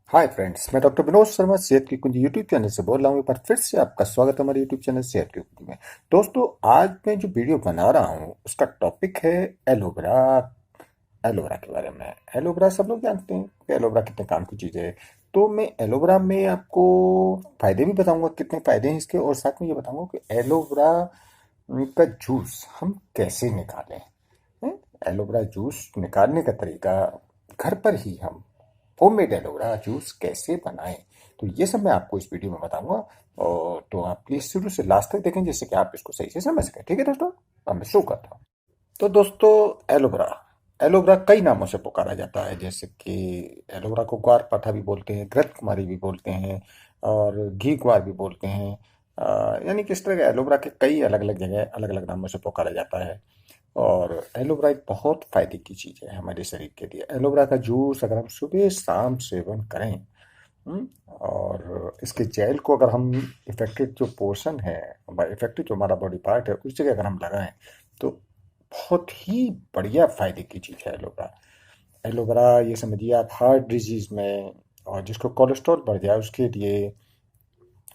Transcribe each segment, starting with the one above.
Hi friends, मैं doctor Vinod Sharma सेहत की कुंजी यूट्यूब चैनल से बोल रहा हूँ। एक बार फिर से आपका स्वागत है हमारे यूट्यूब चैनल सेहत की कुंजी में। दोस्तों, आज मैं जो वीडियो बना रहा हूँ उसका टॉपिक है एलोवेरा। एलोवेरा के बारे में। एलोवेरा सब लोग जानते हैं कि एलोवेरा कितने काम की चीज़ है। तो मैं एलोवेरा में आपको फ़ायदे भी बताऊंगा, कितने फ़ायदे हैं इसके, और साथ में ये बताऊंगा कि एलोवेरा का जूस हम कैसे निकालें। हैं? एलोवेरा जूस निकालने का तरीका, घर पर ही हम होममेड एलोवेरा जूस कैसे बनाएं, तो ये सब मैं आपको इस वीडियो में बताऊंगा। और तो आप प्लीज शुरू से लास्ट तक देखें जिससे कि आप इसको सही से समझ सकें। ठीक है दोस्तों, अब मैं शुरू करता हूँ। तो दोस्तों, एलोवेरा एलोवेरा कई नामों से पुकारा जाता है, जैसे कि एलोवेरा को ग्वार पाठा भी बोलते हैं, घृत कुमारी भी बोलते हैं, और घी ग्वार भी बोलते हैं। यानी कि इस तरह के एलोवेरा के कई अलग अलग जगह अलग अलग नामों से पुकारा जाता है। और एलोवेरा एक बहुत फायदे की चीज़ है हमारे शरीर के लिए। एलोवेरा का जूस अगर हम सुबह शाम सेवन करें, और इसके जेल को अगर हम इफेक्टेड जो पोर्शन है, इफेक्टेड जो हमारा बॉडी पार्ट है, उस जगह अगर हम लगाएं तो बहुत ही बढ़िया फायदे की चीज़ है एलोवेरा। एलोवेरा ये समझिए आप हार्ट डिजीज में, और जिसको कोलेस्ट्रॉल बढ़ जाए उसके लिए,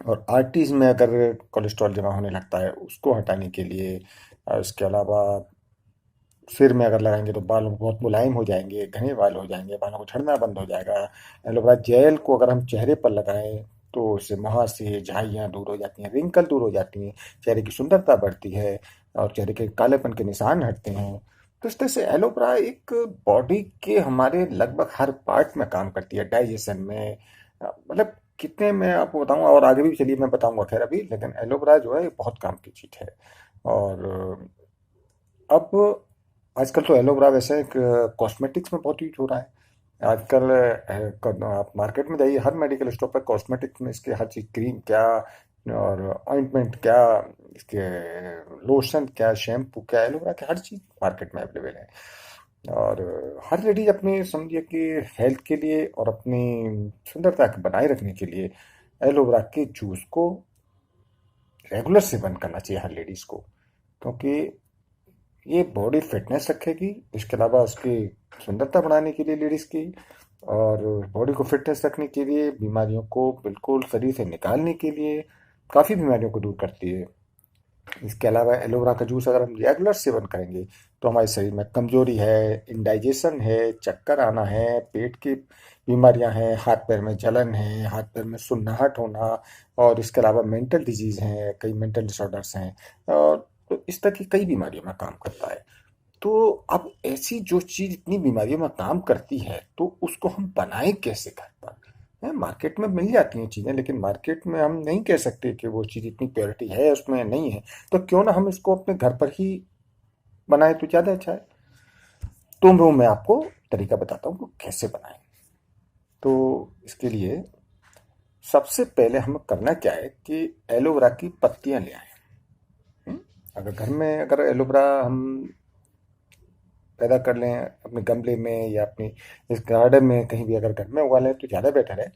और आर्टरीज में अगर कोलेस्ट्रॉल जमा होने लगता है उसको हटाने के लिए, और इसके अलावा सिर में अगर लगाएंगे तो बाल बहुत मुलायम हो जाएंगे, घने बाल हो जाएंगे, बालों को झड़ना बंद हो जाएगा। एलोवेरा जेल को अगर हम चेहरे पर लगाएं तो उससे मुहासे झाइयाँ दूर हो जाती हैं, रिंकल दूर हो जाती हैं, चेहरे की सुंदरता बढ़ती है, और चेहरे के कालेपन के निशान हटते हैं। तो इस तरह से एलोवेरा एक बॉडी के हमारे लगभग हर पार्ट में काम करती है, डाइजेशन में। मतलब कितने मैं आपको बताऊंगा, और आगे भी चलिए मैं बताऊंगा खैर अभी, लेकिन एलोवेरा जो है ये बहुत काम की चीज़ है। और अब आजकल तो एलोवेरा वैसे कॉस्मेटिक्स में बहुत यूज हो रहा है। आजकल आप मार्केट में जाइए, हर मेडिकल स्टोर पर कॉस्मेटिक्स में इसके हर चीज़, क्रीम क्या, और ऑइंटमेंट क्या, इसके लोशन क्या, शैम्पू क्या, एलोवेरा के हर चीज़ मार्केट में अवेलेबल है। और हर लेडीज अपने समझिए कि हेल्थ के लिए और अपनी सुंदरता को बनाए रखने के लिए एलोवेरा के जूस को रेगुलर सेवन करना चाहिए हर लेडीज़ को, क्योंकि ये बॉडी फिटनेस रखेगी। इसके अलावा उसकी सुंदरता बढ़ाने के लिए लेडीज़ की, और बॉडी को फिटनेस रखने के लिए, बीमारियों को बिल्कुल शरीर से निकालने के लिए, काफ़ी बीमारियों को दूर करती है। इसके अलावा एलोवेरा का जूस अगर हम रेगुलर सेवन करेंगे तो हमारे शरीर में कमजोरी है, इंडाइजेशन है, चक्कर आना है, पेट की बीमारियां हैं, हाथ पैर में जलन है, हाथ पैर में सुन्नाहट होना, और इसके अलावा मेंटल डिजीज हैं, कई मेंटल डिसऑर्डर्स हैं, और तो इस तरह की कई बीमारियों में काम करता है। तो अब ऐसी जो चीज इतनी बीमारियों में काम करती है तो उसको हम बनाए कैसे घर पर। है, मार्केट में मिल जाती हैं चीजें, लेकिन मार्केट में हम नहीं कह सकते कि वो चीज इतनी प्योरिटी है उसमें नहीं है। तो क्यों ना हम इसको अपने घर पर ही बनाए तो ज्यादा अच्छा है। तो मैं आपको तरीका बताता हूँ कि कैसे बनाएं। तो इसके लिए सबसे पहले हमें करना क्या है कि एलोवेरा की पत्तियां ले आए। हम्म? अगर घर में अगर एलोवेरा हम पैदा कर लें अपने गमले में या अपनी इस गार्डन में, कहीं भी अगर घर में उगा लें तो ज़्यादा बेटर है।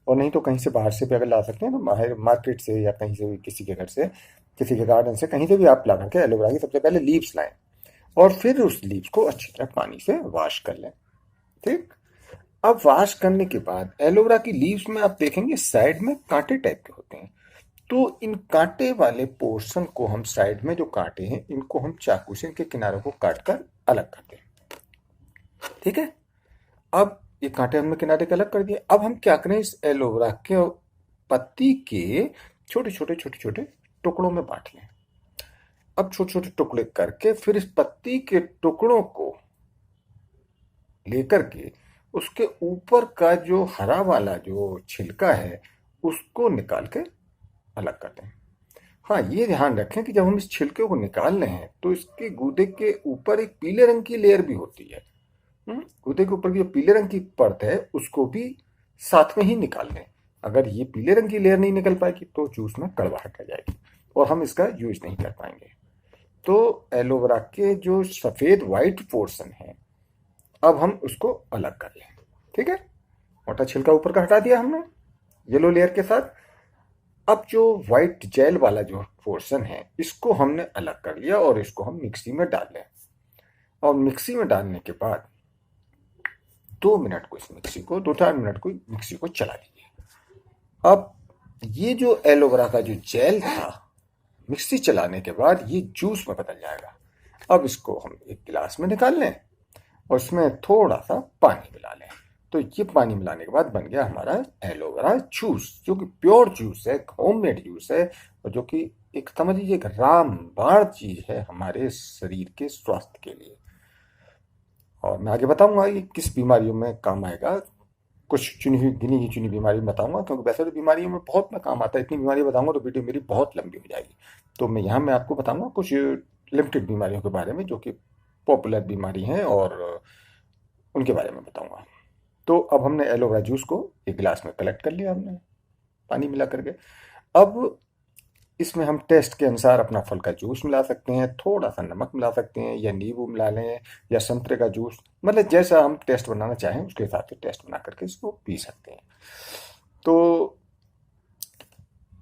और नहीं तो कहीं से बाहर से भी अगर ला सकते हैं तो बाहर मार्केट से या कहीं से भी, किसी के घर से, किसी के गार्डन से, कहीं से भी आप ला करके एलोवेरा की सबसे पहले लीव्स लाएं, और फिर उस लीव्स को अच्छी तरह पानी से वॉश कर लें। ठीक। अब वॉश करने के बाद एलोवेरा की लीव्स में आप देखेंगे साइड में कांटे टाइप के होते हैं। तो इन कांटे वाले पोर्शन को हम, साइड में जो कांटे हैं इनको हम चाकू से इनके किनारों को काट कर अलग कर दें। ठीक है। अब ये कांटे हमने किनारे के अलग कर दिए। अब हम क्या करें, इस एलोवेरा के पत्ती के छोटे छोटे टुकड़ों में बांट लें। अब छोटे छोटे टुकड़े करके फिर इस पत्ती के टुकड़ों को लेकर के उसके ऊपर का जो हरा वाला जो छिलका है उसको निकाल के अलग कर दें। हाँ, ये ध्यान रखें कि जब हम इस छिलके को निकाल रहे हैं तो इसके गूदे के ऊपर एक पीले रंग की लेयर भी होती है। गूदे के ऊपर की जो पीले रंग की परत है उसको भी साथ में ही निकाल लें। अगर ये पीले रंग की लेयर नहीं निकल पाएगी तो जूस में कड़वाहट आ जाएगी और हम इसका यूज नहीं कर पाएंगे। तो एलोवेरा के जो सफेद व्हाइट पोर्शन है अब हम उसको अलग कर लें। ठीक है, मोटा छिलका ऊपर का हटा दिया हमने येलो लेयर के साथ। अब जो व्हाइट जेल वाला जो पोर्शन है इसको हमने अलग कर लिया और इसको हम मिक्सी में डाल लें। और मिक्सी में डालने के बाद 2 मिनट को इस मिक्सी को 2-4 मिनट को मिक्सी को चला दीजिए। अब ये जो एलोवेरा का जो जेल था मिक्सी चलाने के बाद ये जूस में बदल जाएगा। अब इसको हम एक गिलास में निकाल लें और उसमें थोड़ा सा पानी मिला लें। तो ये पानी मिलाने के बाद बन गया हमारा एलोवेरा जूस, जो कि प्योर जूस है, होममेड जूस है, और जो कि एक समझ लीजिए एक रामबाण चीज है हमारे शरीर के स्वास्थ्य के लिए। और मैं आगे बताऊंगा ये किस बीमारियों में काम आएगा। कुछ चुनी हुई गिनी चुनी बीमारी में बताऊंगा, क्योंकि वैसे तो बीमारियों में बहुत में काम आता है। इतनी बीमारी बताऊंगा तो वीडियो मेरी बहुत लंबी हो जाएगी। तो मैं आपको बताऊंगा कुछ लिमिटेड बीमारियों के बारे में जो कि पॉपुलर बीमारी हैं, और उनके बारे में बताऊंगा। तो अब हमने एलोवेरा जूस को एक गिलास में कलेक्ट कर लिया हमने पानी मिला करके। अब इसमें हम टेस्ट के अनुसार अपना फल का जूस मिला सकते हैं, थोड़ा सा नमक मिला सकते हैं, या नींबू मिला लें, या संतरे का जूस, मतलब जैसा हम टेस्ट बनाना चाहें उसके हिसाब से टेस्ट बना करके इसको पी सकते हैं। तो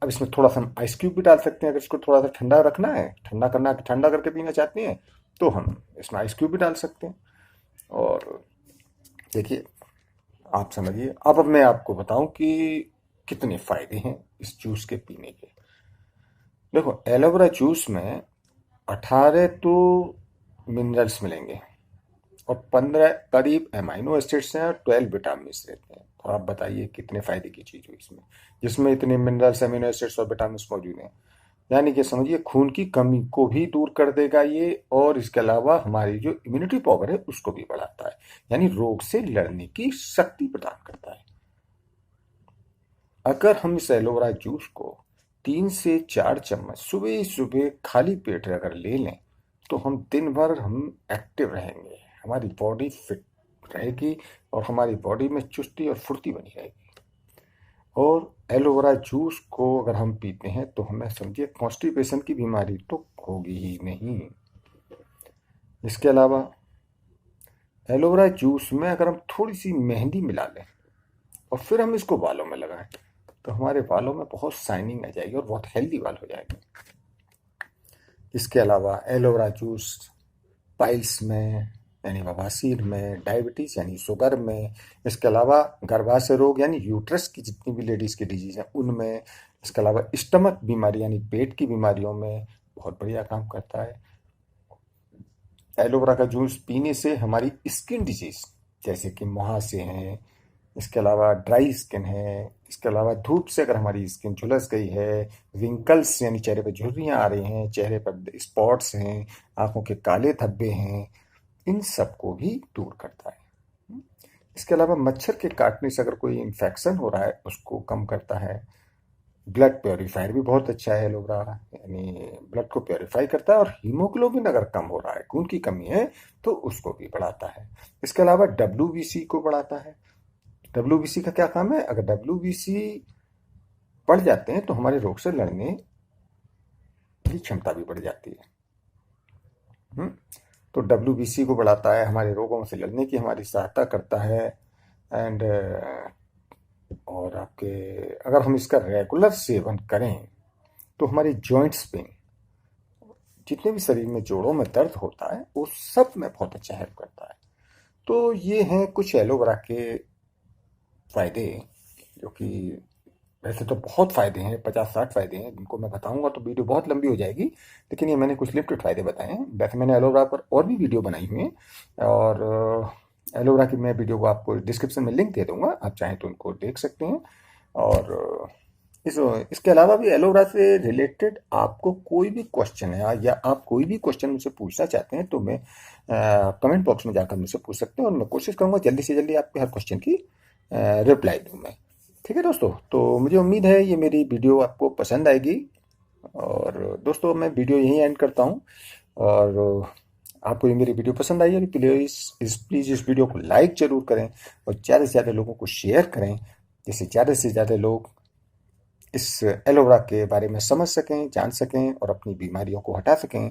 अब इसमें थोड़ा सा हम आइस क्यूब भी डाल सकते हैं। अगर इसको थोड़ा सा ठंडा रखना है, ठंडा करके पीना चाहते हैं, तो हम इसमें आइस क्यूब भी डाल सकते हैं। और देखिए, आप समझिए। अब मैं आपको बताऊं कि कितने फायदे हैं इस जूस के पीने के। देखो, एलोवेरा जूस में 18 तो मिनरल्स मिलेंगे और 15 करीब एमाइनो एसिड्स हैं और 12 विटामिन रहते हैं। तो आप बताइए कितने फायदे की चीज हुई इसमें, जिसमें इतने मिनरल्स, एमिनो एसिड्स और विटामिन मौजूद हैं। यानी कि समझिए खून की कमी को भी दूर कर देगा ये, और इसके अलावा हमारी जो इम्यूनिटी पावर है उसको भी बढ़ाता है, यानी रोग से लड़ने की शक्ति प्रदान करता है। अगर हम इस एलोवेरा जूस को 3 से 4 चम्मच सुबह सुबह खाली पेट अगर ले लें, तो हम दिन भर हम एक्टिव रहेंगे, हमारी बॉडी फिट रहेगी और हमारी बॉडी में चुस्ती और फुर्ती बनी रहेगी। और एलोवेरा जूस को अगर हम पीते हैं तो हमें समझिए कॉन्स्टिपेशन की बीमारी तो होगी ही नहीं। इसके अलावा एलोवेरा जूस में अगर हम थोड़ी सी मेहंदी मिला लें और फिर हम इसको बालों में लगाएं, तो हमारे बालों में बहुत शाइनिंग आ जाएगी और बहुत हेल्दी बाल हो जाएंगे। इसके अलावा एलोवेरा जूस पाइल्स में यानी बवासीर में, डायबिटीज यानी शुगर में, इसके अलावा गर्भाशय रोग यानी यूट्रस की जितनी भी लेडीज की डिजीज हैं उनमें, इसके अलावा स्टमक बीमारी यानी पेट की बीमारियों में बहुत बढ़िया काम करता है। एलोवेरा का जूस पीने से हमारी स्किन डिजीज जैसे कि मुहासे हैं, इसके अलावा ड्राई स्किन है, इसके अलावा धूप से अगर हमारी स्किन झुलस गई है, विंकल्स यानी चेहरे पर झुर्रियाँ आ रही हैं, चेहरे पर स्पॉट्स हैं, आंखों के काले धब्बे हैं, इन सबको भी दूर करता है। इसके अलावा मच्छर के काटने से अगर कोई इन्फेक्शन हो रहा है उसको कम करता है। ब्लड प्योरीफायर भी बहुत अच्छा है एलोवेरा, यानी ब्लड को प्योरीफाई करता है। और हीमोग्लोबिन अगर कम हो रहा है, खून की कमी है, तो उसको भी बढ़ाता है। इसके अलावा WBC को बढ़ाता है। WBC का क्या काम है? अगर WBC बढ़ जाते हैं तो हमारे रोग से लड़ने की क्षमता भी बढ़ जाती है। तो WBC को बढ़ाता है, हमारे रोगों से लड़ने की हमारी सहायता करता है। एंड और आपके अगर हम इसका रेगुलर सेवन करें तो हमारी जॉइंट्स पे जितने भी शरीर में जोड़ों में दर्द होता है वो सब में बहुत अच्छा हेल्प करता है। तो ये हैं कुछ एलोवेरा के फायदे, जो कि वैसे तो बहुत फायदे हैं, 50-60 फायदे हैं, जिनको मैं बताऊंगा तो वीडियो बहुत लंबी हो जाएगी, लेकिन ये मैंने कुछ लिमिटेड फायदे बताए हैं। वैसे मैंने एलोवेरा पर और भी वीडियो बनाई हुई है, और एलोवेरा की मैं वीडियो को आपको डिस्क्रिप्शन में लिंक दे दूंगा, आप चाहें तो उनको देख सकते हैं। और इसके अलावा भी एलोवेरा से रिलेटेड आपको कोई भी क्वेश्चन है या आप कोई भी क्वेश्चन मुझसे पूछना चाहते हैं तो मैं कमेंट बॉक्स में जाकर मुझसे पूछ सकते हैं, और मैं कोशिश करूंगा जल्दी से जल्दी आपके हर क्वेश्चन की रिप्लाई दूँ मैं। ठीक है दोस्तों, तो मुझे उम्मीद है ये मेरी वीडियो आपको पसंद आएगी। और दोस्तों मैं वीडियो यहीं एंड करता हूँ, और आपको ये मेरी वीडियो पसंद आई है प्लीज़ इस वीडियो को लाइक ज़रूर करें और ज़्यादा से ज़्यादा लोगों को शेयर करें, जिससे ज़्यादा से ज़्यादा लोग इस एलोवेरा के बारे में समझ सकें, जान सकें और अपनी बीमारियों को हटा सकें।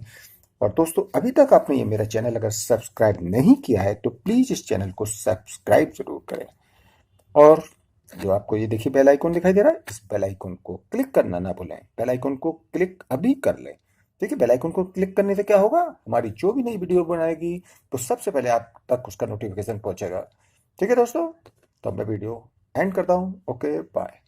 और दोस्तों, अभी तक आपने ये मेरा चैनल अगर सब्सक्राइब नहीं किया है तो प्लीज़ इस चैनल को सब्सक्राइब ज़रूर करें। और जो आपको ये देखिए बेल आइकन दिखाई दे रहा है, इस बेल आइकन को क्लिक करना ना भूलें। बेल आइकन को क्लिक अभी कर लें। देखिए, बेल आइकन को क्लिक करने से क्या होगा, हमारी जो भी नई वीडियो बनाएगी तो सबसे पहले आप तक उसका नोटिफिकेशन पहुंचेगा। ठीक है दोस्तों, तो अब मैं वीडियो एंड करता हूँ। Okay bye.